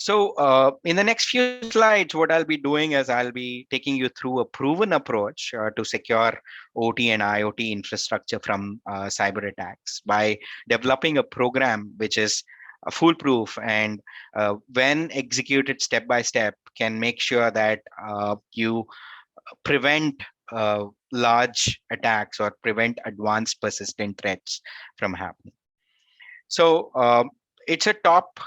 In the next few slides, what I'll be doing is I'll be taking you through a proven approach to secure OT and IoT infrastructure from cyber attacks by developing a program which is foolproof and when executed step by step can make sure that you prevent large attacks or prevent advanced persistent threats from happening. It's a top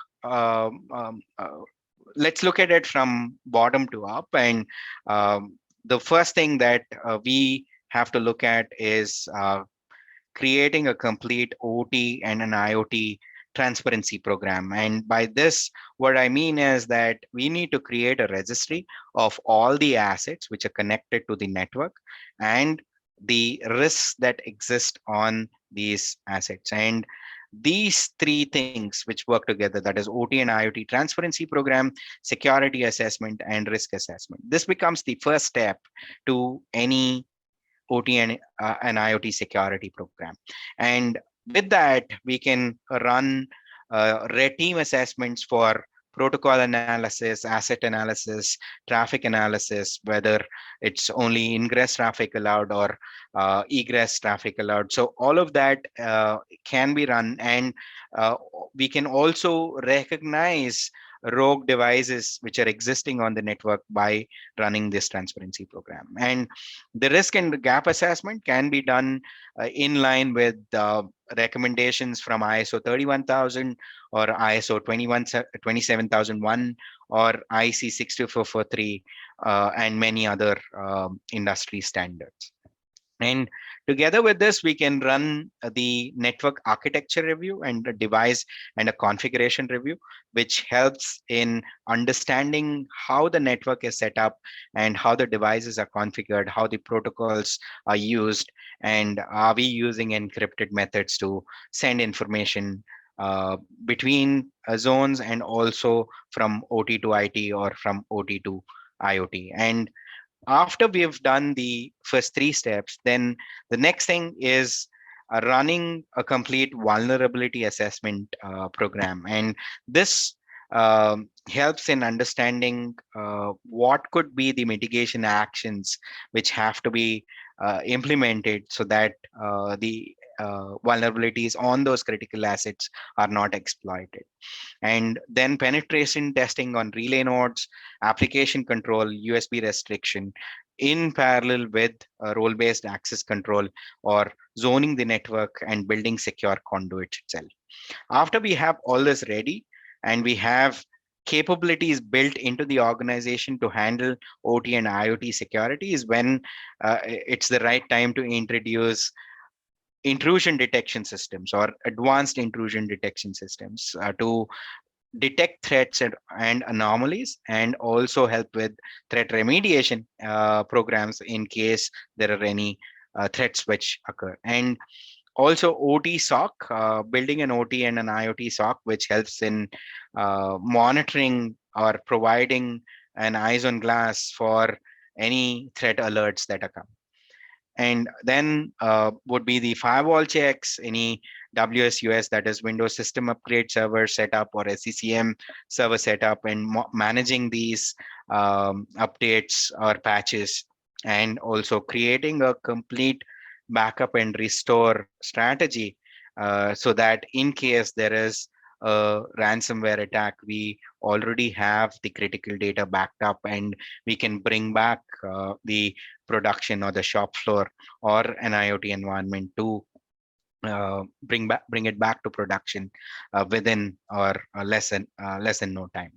let's look at it from bottom to up. And the first thing that we have to look at is creating a complete OT and an IoT transparency program. And by this, what I mean is that we need to create a registry of all the assets which are connected to the network and the risks that exist on these assets. And these three things which work together, that is OT and IoT transparency program, security assessment, and risk assessment. This becomes the first step to any OT and an IoT security program. And with that, we can run red team assessments for protocol analysis, asset analysis, traffic analysis, whether it's only ingress traffic allowed or egress traffic allowed. So all of that can be run, and we can also recognize rogue devices which are existing on the network by running this transparency program. And the risk and gap assessment can be done in line with recommendations from ISO 31000 or ISO 27001 or IC 62443 and many other industry standards. And together with this, we can run the network architecture review and a device and a configuration review, which helps in understanding how the network is set up and how the devices are configured, how the protocols are used, and are we using encrypted methods to send information between zones and also from OT to IT or from OT to IoT. And after we have done the first three steps, then the next thing is running a complete vulnerability assessment program. And this helps in understanding what could be the mitigation actions which have to be implemented so that the vulnerabilities on those critical assets are not exploited. And then penetration testing on relay nodes, application control, USB restriction in parallel with role-based access control or zoning the network and building secure conduits itself. After we have all this ready and we have capabilities built into the organization to handle OT and IoT security is when it's the right time to introduce intrusion detection systems or advanced intrusion detection systems to detect threats and anomalies, and also help with threat remediation programs in case there are any threats which occur. And also OT SOC, building an OT and an IoT SOC, which helps in monitoring or providing an eyes on glass for any threat alerts that occur. And then would be the firewall checks, any WSUS, that is Windows System Upgrade Server setup or SCCM server setup, and managing these updates or patches, and also creating a complete backup and restore strategy so that in case there is a ransomware attack, we already have the critical data backed up and we can bring back the production or the shop floor or an IoT environment to bring it back to production within or less than no time.